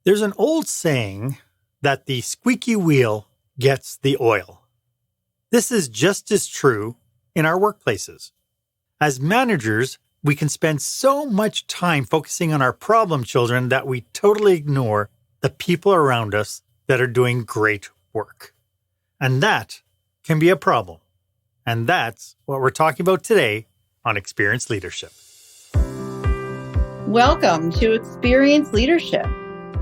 There's an old saying that the squeaky wheel gets the oil. This is just as true in our workplaces. As managers, we can spend so much time focusing on our problem children that we totally ignore the people around us that are doing great work. And that can be a problem. And that's what we're talking about today on Experienced Leadership. Welcome to Experienced Leadership,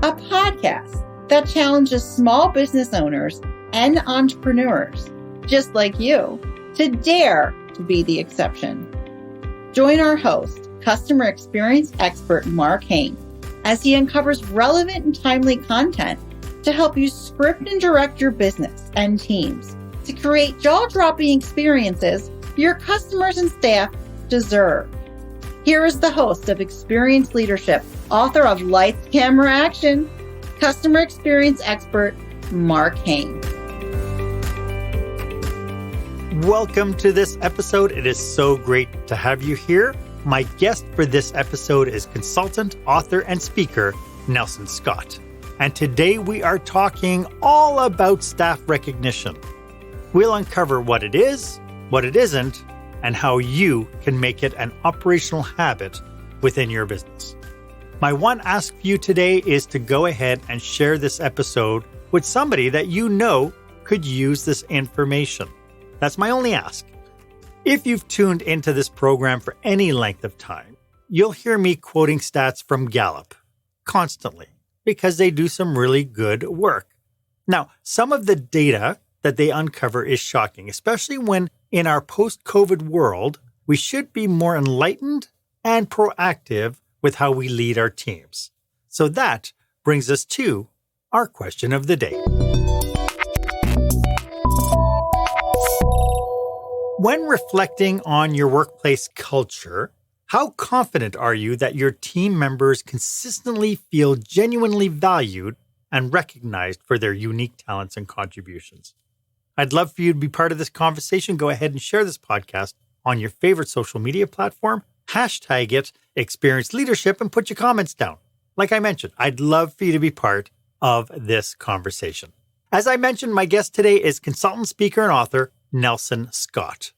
a podcast that challenges small business owners and entrepreneurs, just like you, to dare to be the exception. Join our host, customer experience expert Mark Hain, as he uncovers relevant and timely content to help you script and direct your business and teams to create jaw-dropping experiences your customers and staff deserve. Here is the host of Experienced Leadership, author of Lights, Camera, Action, customer experience expert Mark Hain. Welcome to this episode. It is so great to have you here. My guest for this episode is consultant, author, and speaker, Nelson Scott. And today we are talking all about staff recognition. We'll uncover what it is, what it isn't, and how you can make it an operational habit within your business. My one ask for you today is to go ahead and share this episode with somebody that you know could use this information. That's my only ask. If you've tuned into this program for any length of time, you'll hear me quoting stats from Gallup constantly because they do some really good work. Now, some of the data that they uncover is shocking, especially when in our post-COVID world, we should be more enlightened and proactive with how we lead our teams. So that brings us to our question of the day. When reflecting on your workplace culture, how confident are you that your team members consistently feel genuinely valued and recognized for their unique talents and contributions? I'd love for you to be part of this conversation. Go ahead and share this podcast on your favorite social media platform. Hashtag it Experienced Leadership and put your comments down. Like I mentioned, I'd love for you to be part of this conversation. As I mentioned, my guest today is consultant, speaker, and author Nelson Scott.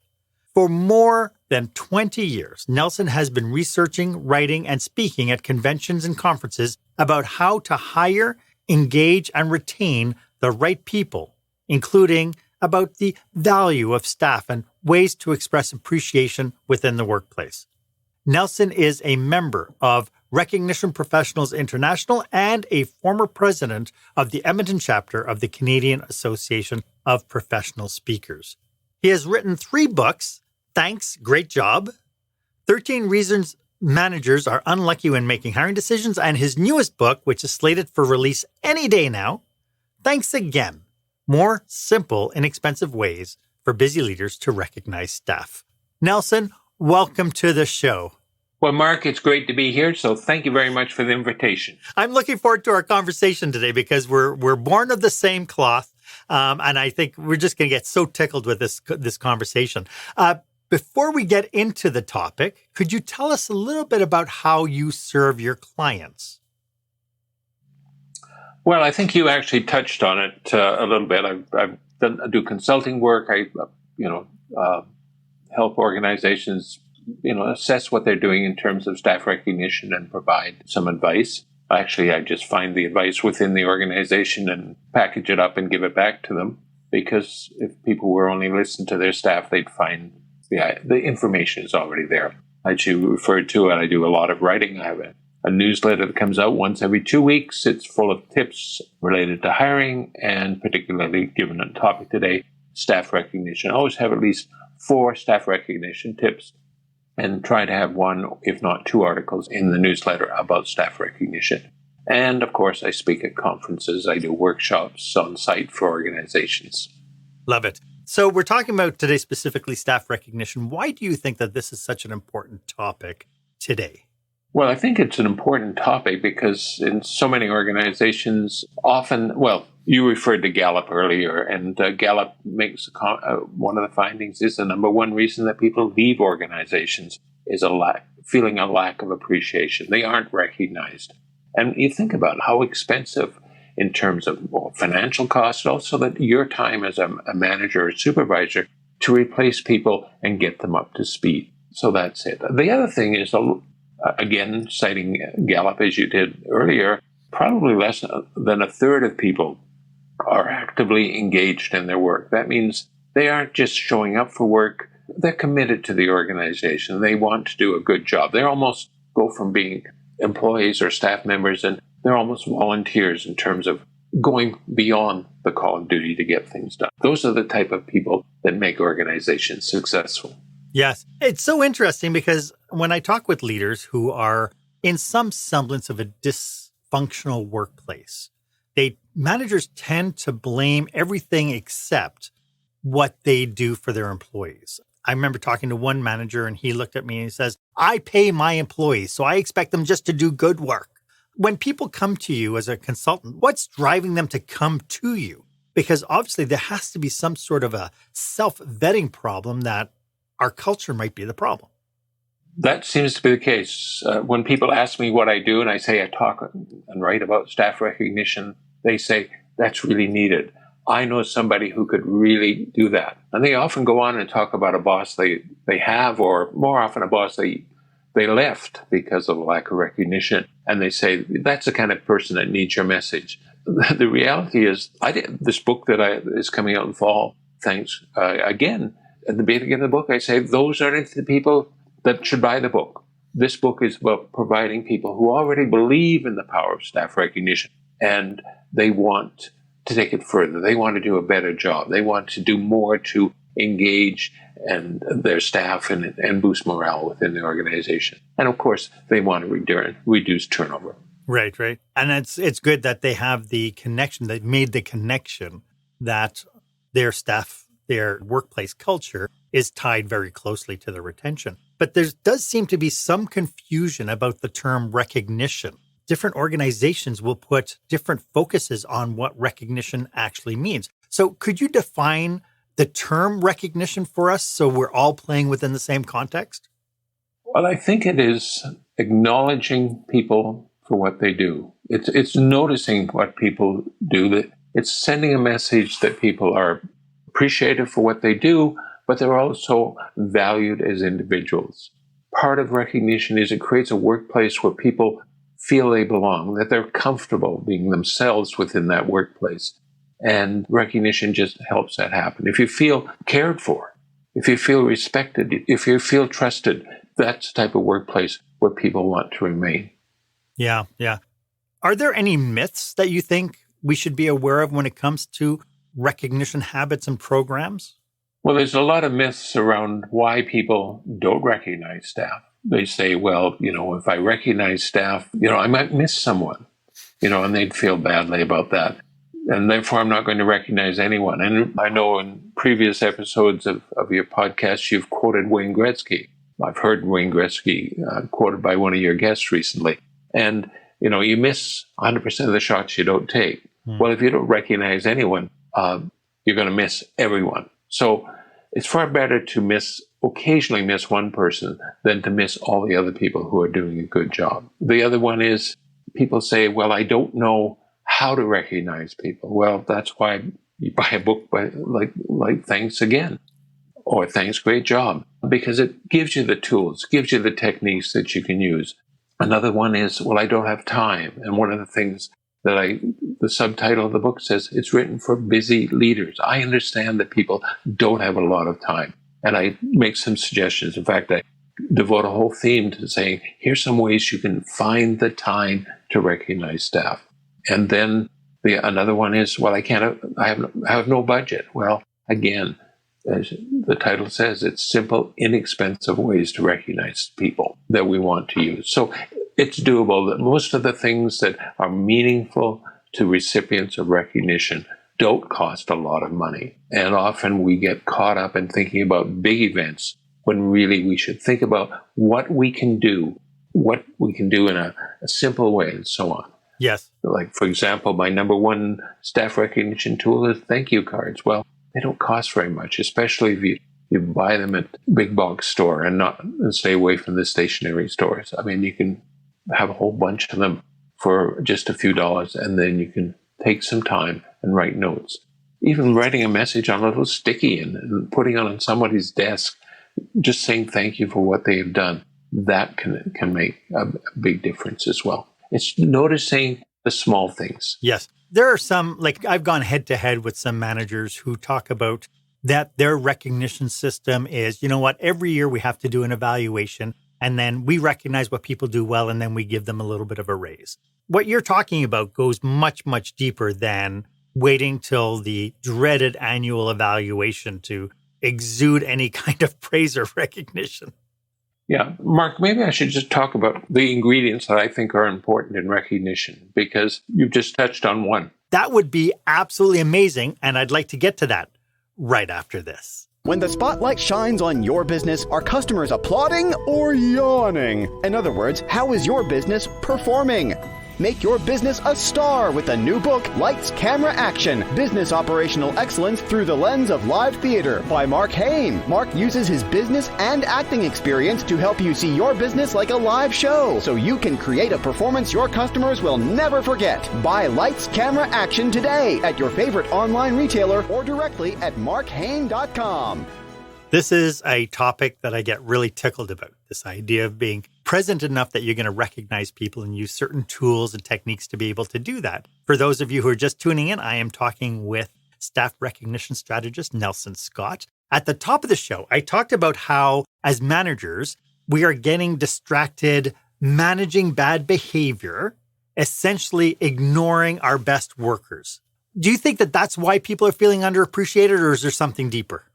For more than 20 years, Nelson has been researching, writing, and speaking at conventions and conferences about how to hire, engage, and retain the right people, including about the value of staff and ways to express appreciation within the workplace. Nelson is a member of Recognition Professionals International and a former president of the Edmonton chapter of the Canadian Association of Professional Speakers. He has written 3 books, Thanks, Great Job, 13 Reasons Managers Are Unlucky When Making Hiring Decisions, and his newest book, which is slated for release any day now, Thanks Again, More Simple, Inexpensive Ways for Busy Leaders to Recognize Staff. Nelson, welcome to the show. Well, Mark, it's great to be here, so thank you very much for the invitation. I'm looking forward to our conversation today because we're born of the same cloth, and I think we're just going to get so tickled with this conversation. Before we get into the topic, could you tell us a little bit about how you serve your clients? Well, I think you actually touched on it a little bit. I do consulting work. I help organizations, assess what they're doing in terms of staff recognition and provide some advice. Actually, I just find the advice within the organization and package it up and give it back to them. Because if people were only listening to their staff, they'd find the information is already there. As you referred to it, I do a lot of writing. I have a newsletter that comes out once every 2 weeks. It's full of tips related to hiring and particularly, given the topic today, staff recognition. I always have at least 4 staff recognition tips and try to have 1, if not 2 articles in the newsletter about staff recognition. And of course, I speak at conferences. I do workshops on site for organizations. Love it. So we're talking about today specifically staff recognition. Why do you think that this is such an important topic today? Well, I think it's an important topic because in so many organizations, often, you referred to Gallup earlier, and Gallup makes one of the findings is the number one reason that people leave organizations is feeling a lack of appreciation. They aren't recognized. And you think about how expensive in terms of financial costs, also that your time as a manager or supervisor to replace people and get them up to speed. So that's it. The other thing is, again, citing Gallup as you did earlier, probably less than a third of people are actively engaged in their work. That means they aren't just showing up for work. They're committed to the organization. They want to do a good job. They almost go from being employees or staff members, and they're almost volunteers in terms of going beyond the call of duty to get things done. Those are the type of people that make organizations successful. Yes. It's so interesting because when I talk with leaders who are in some semblance of a dysfunctional workplace, managers tend to blame everything except what they do for their employees. I remember talking to one manager and he looked at me and he says, I pay my employees, so I expect them just to do good work. When people come to you as a consultant, what's driving them to come to you? Because obviously there has to be some sort of a self-vetting problem that our culture might be the problem. That seems to be the case. When people ask me what I do and I say I talk and write about staff recognition, they say, that's really needed. I know somebody who could really do that. And they often go on and talk about a boss they have, or more often a boss they left because of a lack of recognition. And they say, that's the kind of person that needs your message. The reality is, this book that is coming out in fall, thanks, again, at the beginning of the book, I say, those aren't the people that should buy the book. This book is about providing people who already believe in the power of staff recognition, and they want to take it further. They want to do a better job. They want to do more to engage and their staff and boost morale within the organization. And of course, they want to reduce turnover. Right. And it's good that they have the connection, they've made the connection that their staff, their workplace culture is tied very closely to the retention. But there does seem to be some confusion about the term recognition. Different organizations will put different focuses on what recognition actually means. So could you define the term recognition for us so we're all playing within the same context? Well, I think it is acknowledging people for what they do. It's noticing what people do. It's sending a message that people are appreciative for what they do, but they're also valued as individuals. Part of recognition is it creates a workplace where people feel they belong, that they're comfortable being themselves within that workplace. And recognition just helps that happen. If you feel cared for, if you feel respected, if you feel trusted, that's the type of workplace where people want to remain. Yeah. Are there any myths that you think we should be aware of when it comes to recognition habits and programs? Well, there's a lot of myths around why people don't recognize staff. They say, well, if I recognize staff, I might miss someone, and they'd feel badly about that. And therefore, I'm not going to recognize anyone. And I know in previous episodes of your podcast, you've quoted Wayne Gretzky. I've heard Wayne Gretzky quoted by one of your guests recently. And, you miss 100% of the shots you don't take. Well, if you don't recognize anyone, you're going to miss everyone. So it's far better to occasionally miss one person than to miss all the other people who are doing a good job. The other one is people say, well, I don't know how to recognize people. Well, that's why you buy a book like Thanks Again or Thanks, Great Job, because it gives you the tools, gives you the techniques that you can use. Another one is, well, I don't have time. And one of the things that the subtitle of the book says, it's written for busy leaders. I understand that people don't have a lot of time. And I make some suggestions. In fact, I devote a whole theme to saying, here's some ways you can find the time to recognize staff. And then another one is, well, I have no budget. Well, again, as the title says, it's simple, inexpensive ways to recognize people that we want to use. So it's doable. That most of the things that are meaningful to recipients of recognition don't cost a lot of money. And often we get caught up in thinking about big events when really we should think about what we can do in a simple way and so on. Yes. Like, for example, my number one staff recognition tool is thank you cards. Well, they don't cost very much, especially if you buy them at a big box store and stay away from the stationery stores. I mean, you can have a whole bunch of them for just a few dollars, and then you can take some time and write notes. Even writing a message on a little sticky and putting it on somebody's desk, just saying thank you for what they have done, that can make a big difference as well. It's noticing the small things. Yes. There are some, like I've gone head to head with some managers who talk about that their recognition system is, you know what, every year we have to do an evaluation and then we recognize what people do well and then we give them a little bit of a raise. What you're talking about goes much, much deeper than waiting till the dreaded annual evaluation to exude any kind of praise or recognition. Yeah. Mark, maybe I should just talk about the ingredients that I think are important in recognition, because you've just touched on one. That would be absolutely amazing, and I'd like to get to that right after this. When the spotlight shines on your business, are customers applauding or yawning? In other words, how is your business performing? Make your business a star with the new book, Lights, Camera, Action, Business Operational Excellence Through the Lens of Live Theater by Mark Hain. Mark uses his business and acting experience to help you see your business like a live show, so you can create a performance your customers will never forget. Buy Lights, Camera, Action today at your favorite online retailer or directly at markhain.com. This is a topic that I get really tickled about, this idea of being present enough that you're going to recognize people and use certain tools and techniques to be able to do that. For those of you who are just tuning in, I am talking with staff recognition strategist Nelson Scott. At the top of the show, I talked about how, as managers, we are getting distracted managing bad behavior, essentially ignoring our best workers. Do you think that that's why people are feeling underappreciated, or is there something deeper?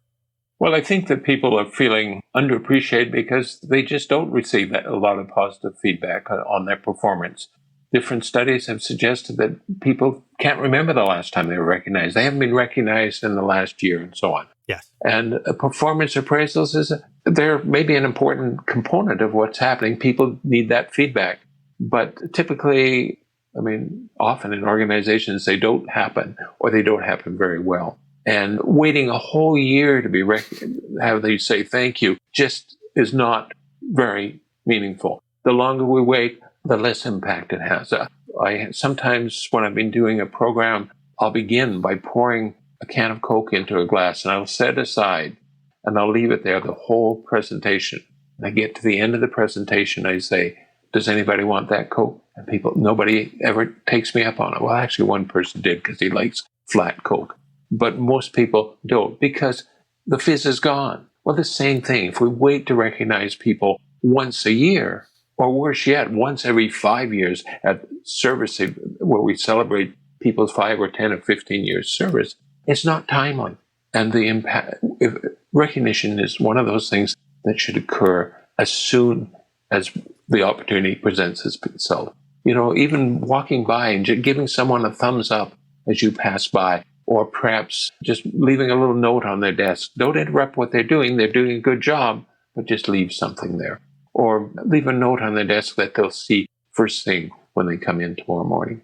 Well, I think that people are feeling underappreciated because they just don't receive a lot of positive feedback on their performance. Different studies have suggested that people can't remember the last time they were recognized. They haven't been recognized in the last year and so on. Yes. And performance appraisals they're maybe an important component of what's happening. People need that feedback. But typically, often in organizations, they don't happen, or they don't happen very well. And waiting a whole year to be have they say thank you just is not very meaningful. The longer we wait, the less impact it has. Sometimes when I've been doing a program, I'll begin by pouring a can of Coke into a glass, and I'll set it aside, and I'll leave it there the whole presentation. And I get to the end of the presentation, I say, does anybody want that Coke? And nobody ever takes me up on it. Well, actually, one person did because he likes flat Coke. But most people don't, because the fizz is gone. Well, the same thing. If we wait to recognize people once a year, or worse yet, once every 5 years at service, where we celebrate people's 5 or 10 or 15 years service, it's not timely. And the impact, recognition is one of those things that should occur as soon as the opportunity presents itself. Even walking by and giving someone a thumbs up as you pass by, or perhaps just leaving a little note on their desk. Don't interrupt what they're doing. They're doing a good job, but just leave something there. Or leave a note on their desk that they'll see first thing when they come in tomorrow morning.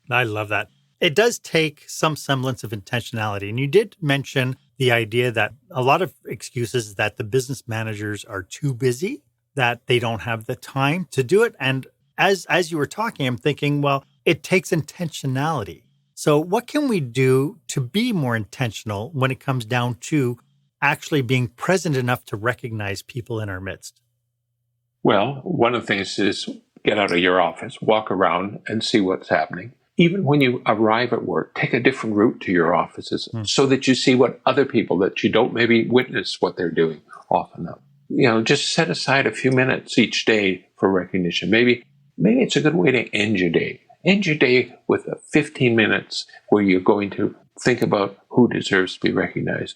I love that. It does take some semblance of intentionality. And you did mention the idea that a lot of excuses that the business managers are too busy, that they don't have the time to do it. And as you were talking, I'm thinking, well, it takes intentionality. So what can we do to be more intentional when it comes down to actually being present enough to recognize people in our midst? Well, one of the things is get out of your office, walk around and see what's happening. Even when you arrive at work, take a different route to your offices so that you see what other people that you don't maybe witness what they're doing often. Just set aside a few minutes each day for recognition. Maybe it's a good way to end your day. End your day with 15 minutes where you're going to think about who deserves to be recognized.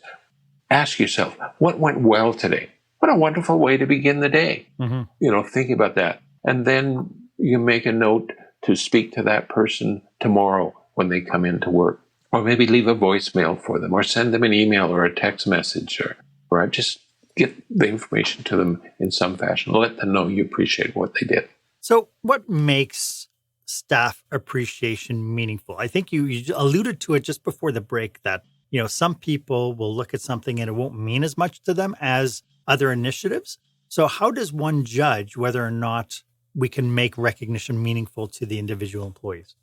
Ask yourself, what went well today? What a wonderful way to begin the day. Mm-hmm. Think about that. And then you make a note to speak to that person tomorrow when they come into work. Or maybe leave a voicemail for them, or send them an email or a text message, or just get the information to them in some fashion. Let them know you appreciate what they did. So what makes staff appreciation meaningful? I think you alluded to it just before the break that, some people will look at something and it won't mean as much to them as other initiatives. So how does one judge whether or not we can make recognition meaningful to the individual employees?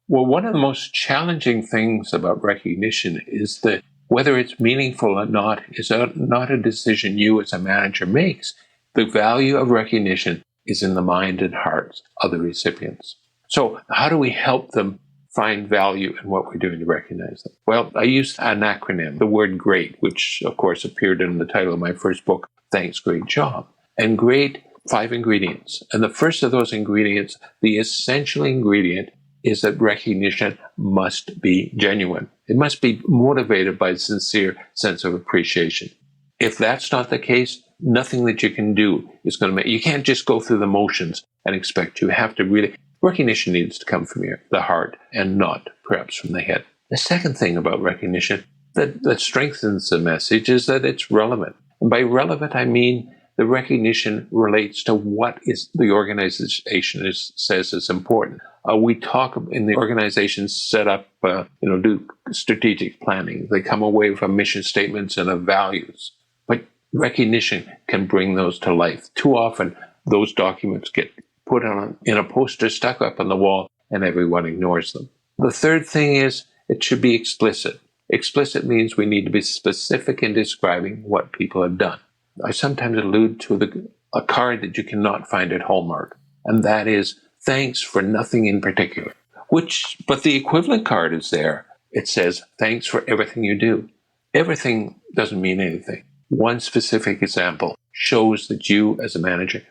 Well, one of the most challenging things about recognition is that whether it's meaningful or not is not a decision you as a manager makes. The value of recognition is in the mind and hearts of the recipients. So how do we help them find value in what we're doing to recognize them? Well, I used an acronym, the word GREAT, which of course appeared in the title of my first book, Thanks, Great Job. And GREAT, 5 ingredients. And the first of those ingredients, the essential ingredient, is that recognition must be genuine. It must be motivated by a sincere sense of appreciation. If that's not the case, nothing that you can do is going to make, you can't just go through the motions and expect. You have to really, recognition needs to come from the heart and not perhaps from the head. The second thing about recognition that strengthens the message is that it's relevant. And by relevant, I mean the recognition relates to what is the organization says is important. We talk in the organization set up, do strategic planning. They come away with mission statements and values. But recognition can bring those to life. Too often, those documents get put in a poster stuck up on the wall, and everyone ignores them. The third thing is it should be explicit. Explicit means we need to be specific in describing what people have done. I sometimes allude to a card that you cannot find at Hallmark, and that is thanks for nothing in particular. But the equivalent card is there. It says, thanks for everything you do. Everything doesn't mean anything. One specific example shows that you as a manager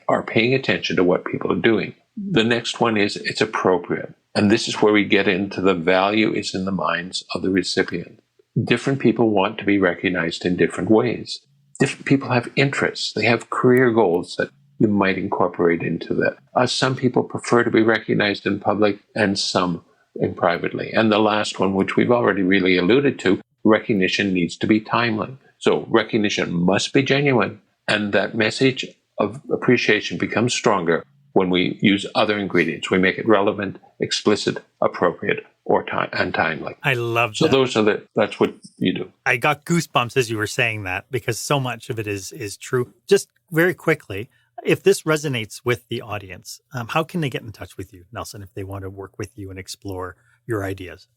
are paying attention to what people are doing. The next one is it's appropriate. And this is where we get into the value is in the minds of the recipient. Different people want to be recognized in different ways. Different people have interests. They have career goals that you might incorporate into that. Some people prefer to be recognized in public and some in privately. And the last one, which we've already really alluded to, recognition needs to be timely. So recognition must be genuine, and that message of appreciation becomes stronger when we use other ingredients. We make it relevant, explicit, appropriate, and timely. I love that. So that's what you do. I got goosebumps as you were saying that because so much of it is true. Just very quickly, if this resonates with the audience, how can they get in touch with you, Nelson, if they want to work with you and explore your ideas?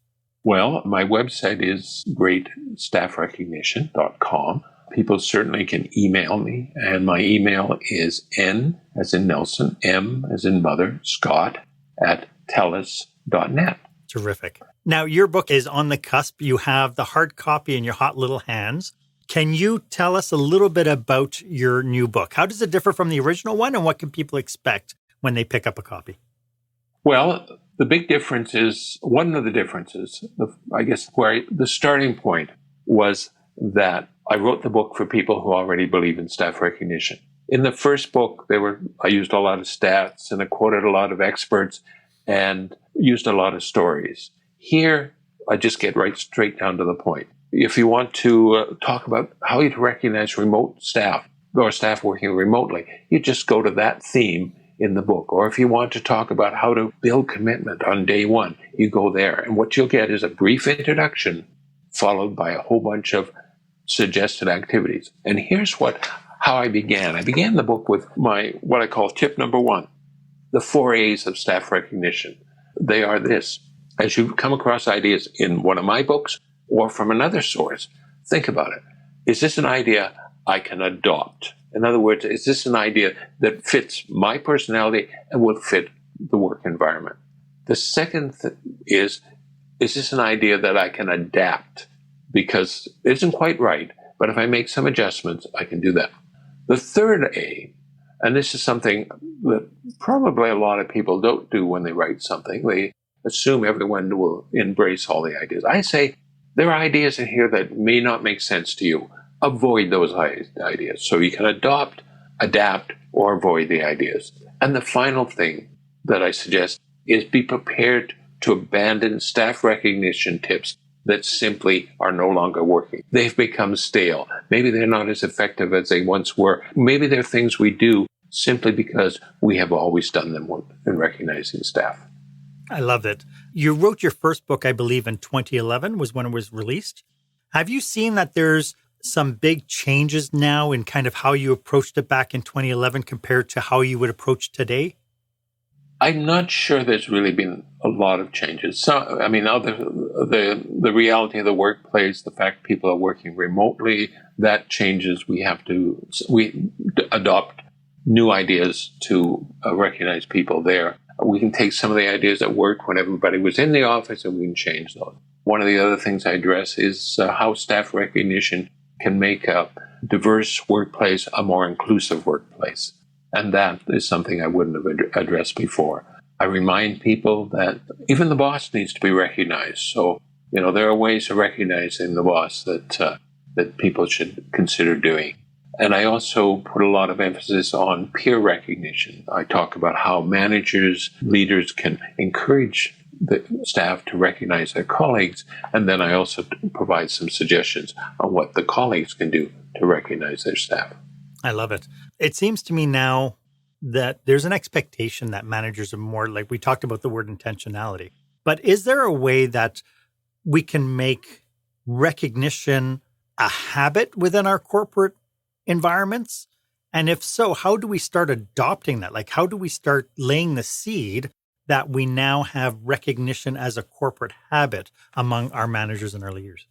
Well, my website is greatstaffrecognition.com. People certainly can email me, and my email is N as in Nelson, M as in mother, Scott @telus.net. Terrific. Now, your book is on the cusp. You have the hard copy in your hot little hands. Can you tell us a little bit about your new book? How does it differ from the original one, and what can people expect when they pick up a copy? Well, the big difference is, one of the differences, I guess, where the starting point was that I wrote the book for people who already believe in staff recognition. In the first book, I used a lot of stats and I quoted a lot of experts and used a lot of stories. Here, I just get straight down to the point. If you want to talk about how you recognize remote staff or staff working remotely, you just go to that theme in the book. Or if you want to talk about how to build commitment on day one, you go there. And what you'll get is a brief introduction followed by a whole bunch of suggested activities. And here's how I began. I began the book with what I call tip number 1, the 4 A's of staff recognition. They are this. As you come across ideas in one of my books or from another source, think about it. Is this an idea I can adopt? In other words, is this an idea that fits my personality and will fit the work environment? The second is this an idea that I can adapt? Because it isn't quite right, but if I make some adjustments, I can do that. The third A, and this is something that probably a lot of people don't do when they write something, they assume everyone will embrace all the ideas. I say there are ideas in here that may not make sense to you. Avoid those ideas. So you can adopt, adapt, or avoid the ideas. And the final thing that I suggest is be prepared to abandon staff recognition tips that simply are no longer working. They've become stale. Maybe they're not as effective as they once were. Maybe they're things we do simply because we have always done them in recognizing staff. I love it. You wrote your first book, I believe, in 2011 was when it was released. Have you seen that there's some big changes now in kind of how you approached it back in 2011 compared to how you would approach today? I'm not sure there's really been a lot of changes. So, I mean, now the reality of the workplace, the fact people are working remotely, that changes. We adopt new ideas to recognize people there. We can take some of the ideas that worked when everybody was in the office and we can change those. One of the other things I address is how staff recognition can make a diverse workplace a more inclusive workplace. And that is something I wouldn't have addressed before. I remind people that even the boss needs to be recognized. So, there are ways of recognizing the boss that people should consider doing. And I also put a lot of emphasis on peer recognition. I talk about how managers, leaders can encourage the staff to recognize their colleagues. And then I also provide some suggestions on what the colleagues can do to recognize their staff. I love it. It seems to me now that there's an expectation that managers are more, like we talked about the word intentionality. But is there a way that we can make recognition a habit within our corporate environments? And if so, how do we start adopting that? Like, how do we start laying the seed that we now have recognition as a corporate habit among our managers and our leaders?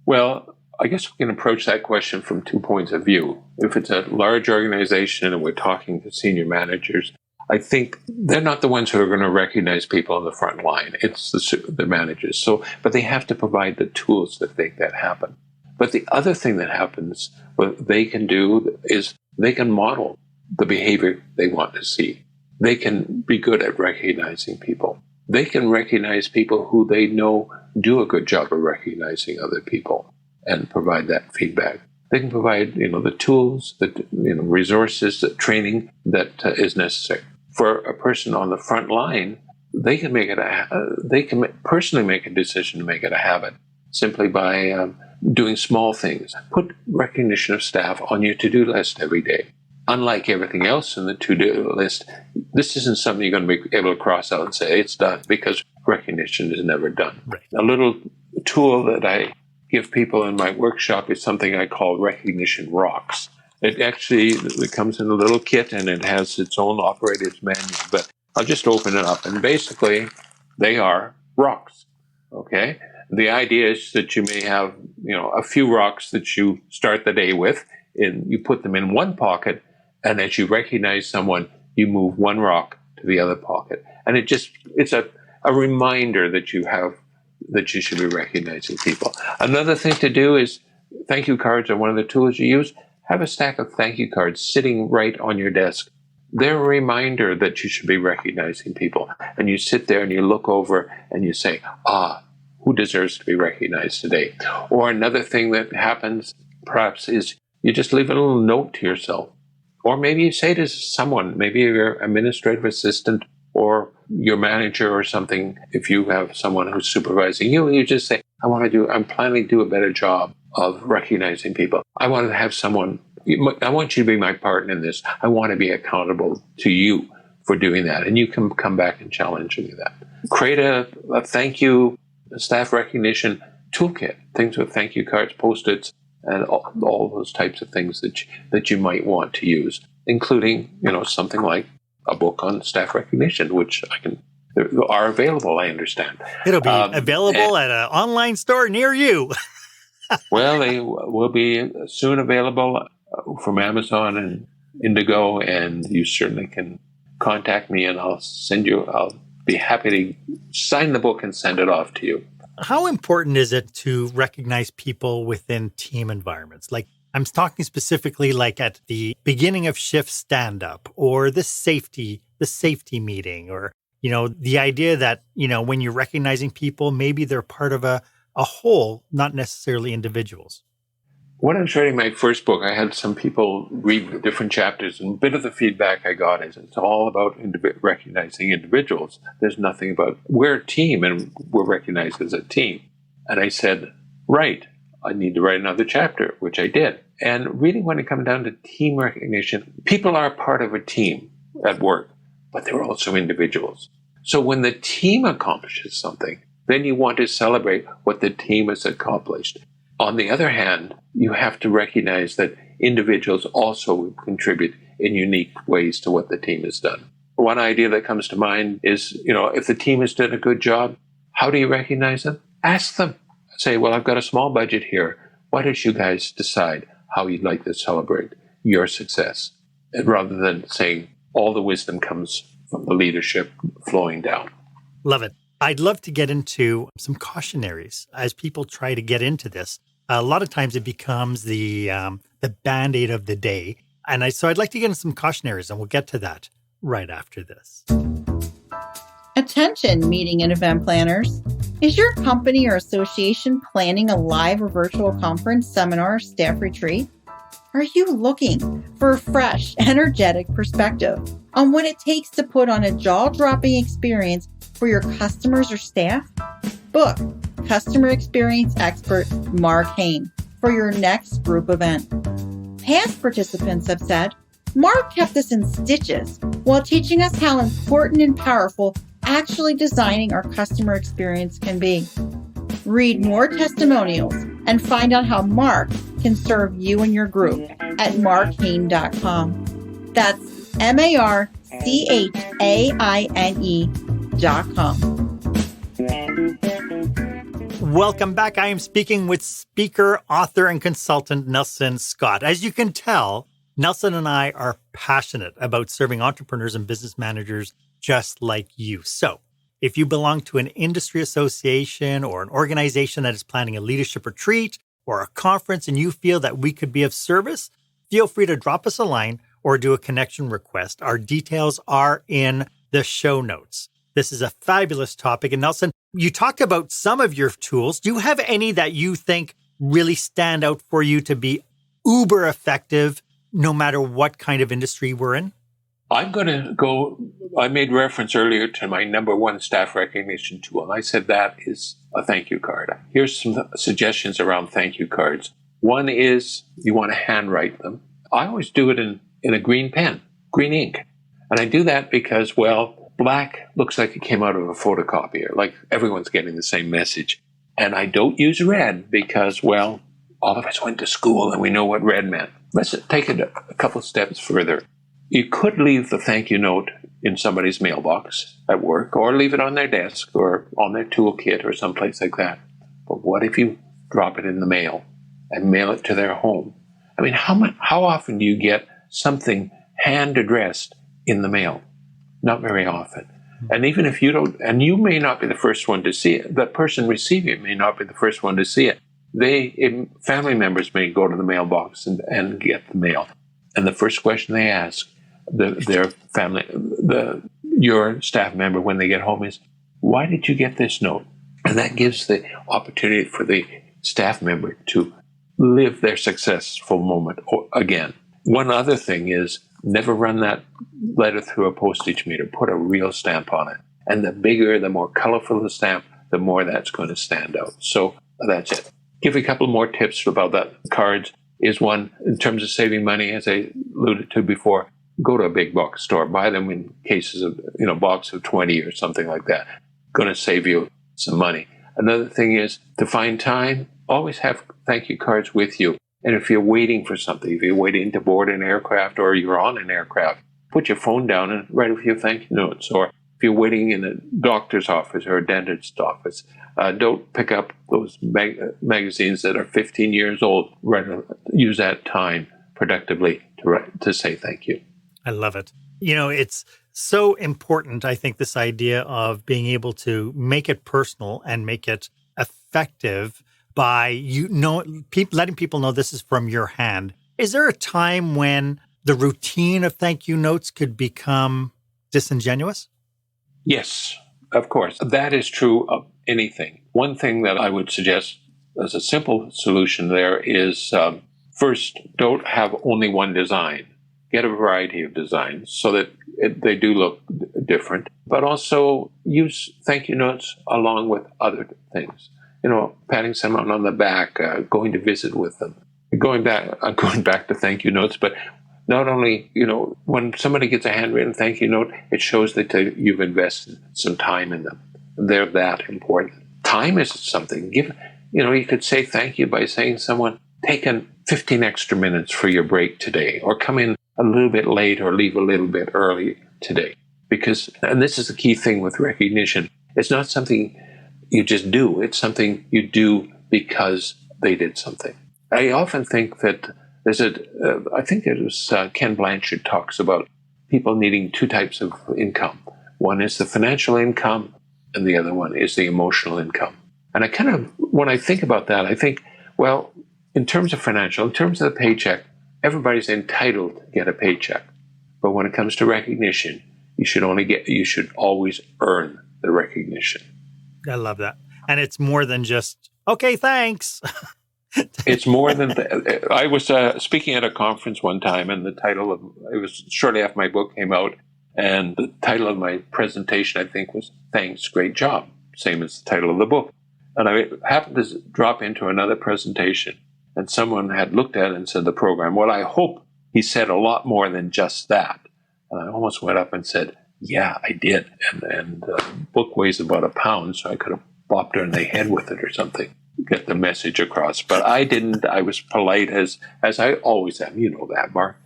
Well, I guess we can approach that question from 2 points of view. If it's a large organization and we're talking to senior managers, I think they're not the ones who are going to recognize people on the front line. It's the managers. But they have to provide the tools that make that happen. But the other thing that happens, what they can do is they can model the behavior they want to see. They can be good at recognizing people. They can recognize people who they know do a good job of recognizing other people and provide that feedback. They can provide, the tools, the resources, the training that is necessary. For a person on the front line, they can personally make a decision to make it a habit simply by doing small things. Put recognition of staff on your to-do list every day. Unlike everything else in the to-do list, this isn't something you're going to be able to cross out and say it's done, because recognition is never done. Right. A little tool that I give people in my workshop is something I call Recognition Rocks. It comes in a little kit and it has its own operator's manual, but I'll just open it up. And basically, they are rocks, okay? The idea is that you may have, a few rocks that you start the day with, and you put them in one pocket, and as you recognize someone, you move one rock to the other pocket. And it's a reminder that you should be recognizing people. Another thing to do is, thank you cards are one of the tools you use. Have a stack of thank you cards sitting right on your desk. They're a reminder that you should be recognizing people. And you sit there and you look over and you say, who deserves to be recognized today? Or another thing that happens perhaps is you just leave a little note to yourself. Or maybe you say to someone, maybe your administrative assistant or your manager or something. If you have someone who's supervising you, you just say, I'm planning to do a better job of recognizing people. I want you to be my partner in this. I want to be accountable to you for doing that. And you can come back and challenge me that. Create a thank you staff recognition toolkit, things with thank you cards, Post-its, and all those types of things that you might want to use, including, something like a book on staff recognition, which are available, I understand. It'll be available at an online store near you. Well, they will be soon available from Amazon and Indigo, and you certainly can contact me and I'll be happy to sign the book and send it off to you. How important is it to recognize people within team environments? Like, I'm talking specifically like at the beginning of shift stand-up or the safety meeting, or, the idea that, when you're recognizing people, maybe they're part of a whole, not necessarily individuals. When I was writing my first book, I had some people read the different chapters, and a bit of the feedback I got is it's all about recognizing individuals. There's nothing about, we're a team and we're recognized as a team. And I said, right, I need to write another chapter, which I did. And really, when it comes down to team recognition, people are part of a team at work, but they're also individuals. So when the team accomplishes something, then you want to celebrate what the team has accomplished. On the other hand, you have to recognize that individuals also contribute in unique ways to what the team has done. One idea that comes to mind is, if the team has done a good job, how do you recognize them? Ask them. Say, well, I've got a small budget here. Why don't you guys decide how you'd like to celebrate your success? And rather than saying all the wisdom comes from the leadership flowing down. Love it. I'd love to get into some cautionaries as people try to get into this. A lot of times it becomes the Band-Aid of the day. And so I'd like to get into some cautionaries, and we'll get to that right after this. Attention, meeting and event planners. Is your company or association planning a live or virtual conference, seminar, or staff retreat? Are you looking for a fresh, energetic perspective on what it takes to put on a jaw-dropping experience for your customers or staff? Book customer experience expert Mark Hain for your next group event. Past participants have said, Mark kept us in stitches while teaching us how important and powerful actually designing our customer experience can be. Read more testimonials and find out how Mark can serve you and your group at markhain.com. That's markhaine.com. Welcome back. I am speaking with speaker, author, and consultant Nelson Scott. As you can tell, Nelson and I are passionate about serving entrepreneurs and business managers just like you. So if you belong to an industry association or an organization that is planning a leadership retreat or a conference and you feel that we could be of service, feel free to drop us a line or do a connection request. Our details are in the show notes. This is a fabulous topic. And Nelson, you talked about some of your tools. Do you have any that you think really stand out for you to be uber effective no matter what kind of industry we're in? I'm going to go, I made reference earlier to my number one staff recognition tool, and I said that is a thank you card. Here's some suggestions around thank you cards. One is you want to handwrite them. I always do it in a green pen, green ink. And I do that because, black looks like it came out of a photocopier, like everyone's getting the same message. And I don't use red because, all of us went to school and we know what red meant. Let's take it a couple steps further. You could leave the thank you note in somebody's mailbox at work, or leave it on their desk or on their toolkit or someplace like that. But what if you drop it in the mail and mail it to their home? I mean, how often do you get something hand addressed in the mail? Not very often. And even if you don't, and you may not be the first one to see it, the person receiving it may not be the first one to see it. Family members may go to the mailbox and get the mail. And the first question they ask your staff member when they get home is, why did you get this note? And that gives the opportunity for the staff member to live their successful moment again. One other thing is never run that letter through a postage meter. Put a real stamp on it. And the bigger, the more colorful the stamp, the more that's going to stand out. So that's it. Give a couple more tips about that. Cards is one. In terms of saving money, as I alluded to before, go to a big box store. Buy them in cases of, box of 20 or something like that. Going to save you some money. Another thing is to find time. Always have thank you cards with you. And if you're waiting for something, if you're waiting to board an aircraft or you're on an aircraft, put your phone down and write a few thank you notes. Or if you're waiting in a doctor's office or a dentist's office, don't pick up those magazines that are 15 years old. Use that time productively to say thank you. I love it. It's so important, I think, this idea of being able to make it personal and make it effective by letting people know this is from your hand. Is there a time when the routine of thank you notes could become disingenuous? Yes, of course. That is true of anything. One thing that I would suggest as a simple solution there is, first, don't have only one design. Get a variety of designs so that they do look different, but also use thank you notes along with other things. Patting someone on the back, going to visit with them. Going back to thank you notes, but not only, when somebody gets a handwritten thank you note, it shows that you've invested some time in them. They're that important. Time is something. You could say thank you by saying to someone, take 15 extra minutes for your break today, or come in a little bit late or leave a little bit early today. Because, and this is the key thing with recognition, it's not something you just do. It's something you do because they did something. I often think that I think it was Ken Blanchard talks about people needing two types of income. One is the financial income, and the other one is the emotional income. And when I think about that, I think, well, in terms of financial, in terms of the paycheck, everybody's entitled to get a paycheck. But when it comes to recognition, you should always earn the recognition. I love that. And it's more than just, okay, thanks. It's more than I was speaking at a conference one time, and it was shortly after my book came out, and the title of my presentation, I think, was Thanks, Great Job, same as the title of the book. And I happened to drop into another presentation, and someone had looked at it and said, the program, well, I hope he said a lot more than just that. And I almost went up and said, yeah, I did. And the book weighs about a pound, so I could have bopped her in the head with it or something, get the message across. But I didn't. I was polite as I always am. You know that, Mark.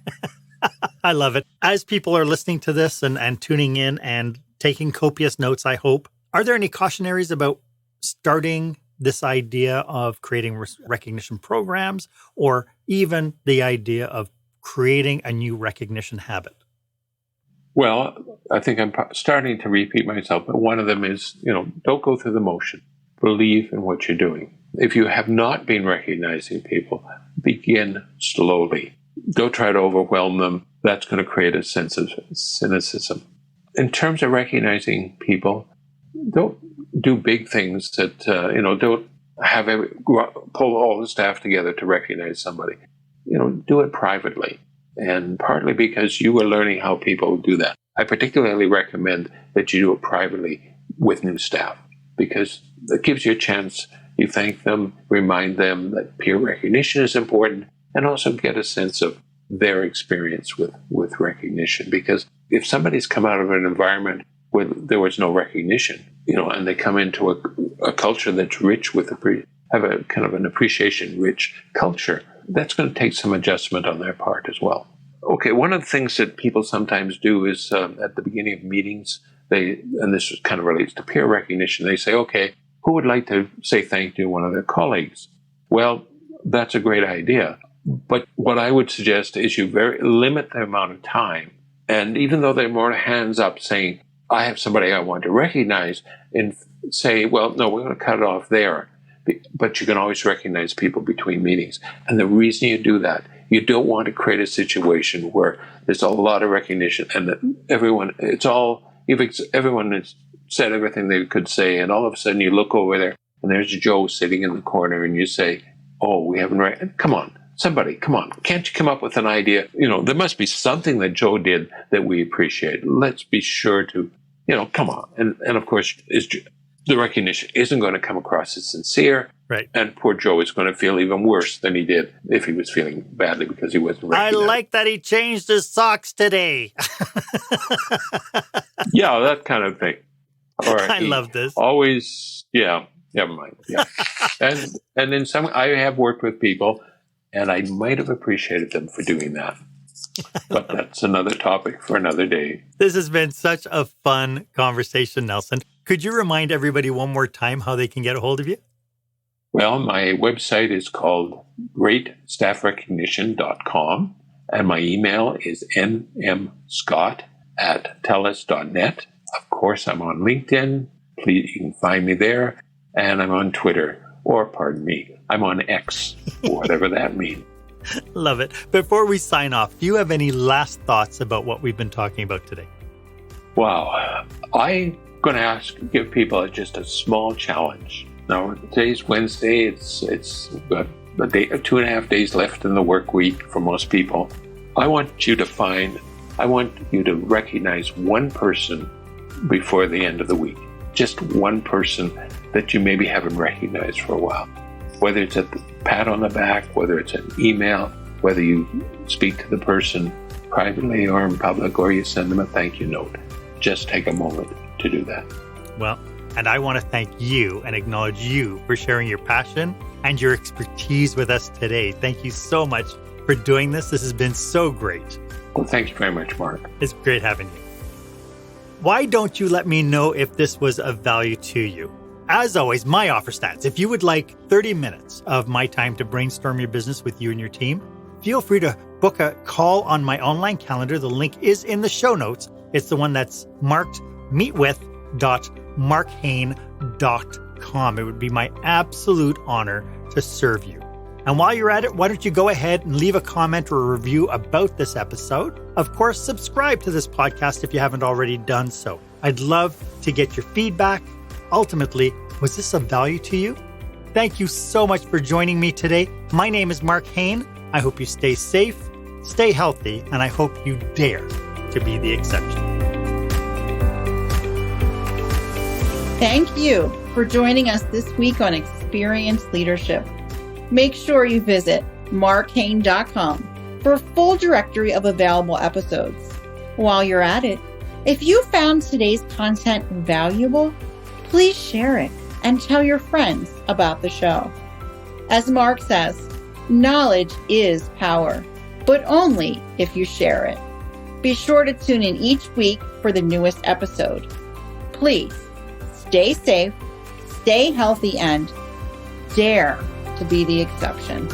I love it. As people are listening to this and tuning in and taking copious notes, I hope, are there any cautionaries about starting this idea of creating recognition programs, or even the idea of creating a new recognition habit? Well, I think I'm starting to repeat myself, but one of them is, don't go through the motion. Believe in what you're doing. If you have not been recognizing people, begin slowly. Don't try to overwhelm them. That's going to create a sense of cynicism. In terms of recognizing people, don't do big things that, don't pull all the staff together to recognize somebody. Do it privately. And partly because you are learning how people do that. I particularly recommend that you do it privately with new staff, because it gives you a chance. You thank them, remind them that peer recognition is important, and also get a sense of their experience with recognition. Because if somebody's come out of an environment where there was no recognition, and they come into a culture that's rich with have a kind of an appreciation-rich culture, that's going to take some adjustment on their part as well. Okay, one of the things that people sometimes do is at the beginning of meetings, and this kind of relates to peer recognition, they say, okay, who would like to say thank you to one of their colleagues? Well, that's a great idea. But what I would suggest is you limit the amount of time. And even though they're more hands up saying, I have somebody I want to recognize, and say, well, no, we're going to cut it off there. But you can always recognize people between meetings. And the reason you do that, you don't want to create a situation where there's a lot of recognition and that everyone has said everything they could say, and all of a sudden you look over there and there's Joe sitting in the corner and you say, oh, we haven't come on, somebody, come on. Can't you come up with an idea? There must be something that Joe did that we appreciate. Let's be sure to, come on. And of course, the recognition isn't going to come across as sincere. Right. And poor Joe is going to feel even worse than he did if he was feeling badly because he wasn't recognized. I like that he changed his socks today. Yeah, that kind of thing. Or I love this. Always, yeah, never mind. Yeah. and in I have worked with people, and I might have appreciated them for doing that. But that's another topic for another day. This has been such a fun conversation, Nelson. Could you remind everybody one more time how they can get a hold of you? Well, my website is called greatstaffrecognition.com, and my email is nmscott@telus.net. Of course, I'm on LinkedIn. Please, you can find me there. And I'm on Twitter, I'm on X, whatever that means. Love it. Before we sign off, do you have any last thoughts about what we've been talking about today? Wow. I'm going to give people just a small challenge. Now, today's Wednesday. It's got 2.5 days left in the work week for most people. I want you to recognize one person before the end of the week. Just one person that you maybe haven't recognized for a while. Whether it's a pat on the back, whether it's an email, whether you speak to the person privately or in public, or you send them a thank you note. Just take a moment to do that. Well, And I want to thank you and acknowledge you for sharing your passion and your expertise with us today. Thank you so much for doing this. This has been so great. Well, thank you very much, Mark. It's great having you. Why don't you let me know if this was of value to you? As always, my offer stands. If you would like 30 minutes of my time to brainstorm your business with you and your team, feel free to book a call on my online calendar. The link is in the show notes. It's the one that's marked meetwith.markhane.com. It would be my absolute honor to serve you. And while you're at it, why don't you go ahead and leave a comment or a review about this episode? Of course, subscribe to this podcast if you haven't already done so. I'd love to get your feedback. Ultimately, was this of value to you? Thank you so much for joining me today. My name is Mark Hane. I hope you stay safe, stay healthy, and I hope you dare to be the exception. Thank you for joining us this week on Experienced Leadership. Make sure you visit markhane.com for a full directory of available episodes. While you're at it, if you found today's content valuable, please share it and tell your friends about the show. As Mark says, knowledge is power, but only if you share it. Be sure to tune in each week for the newest episode. Please stay safe, stay healthy, and dare to be the exception.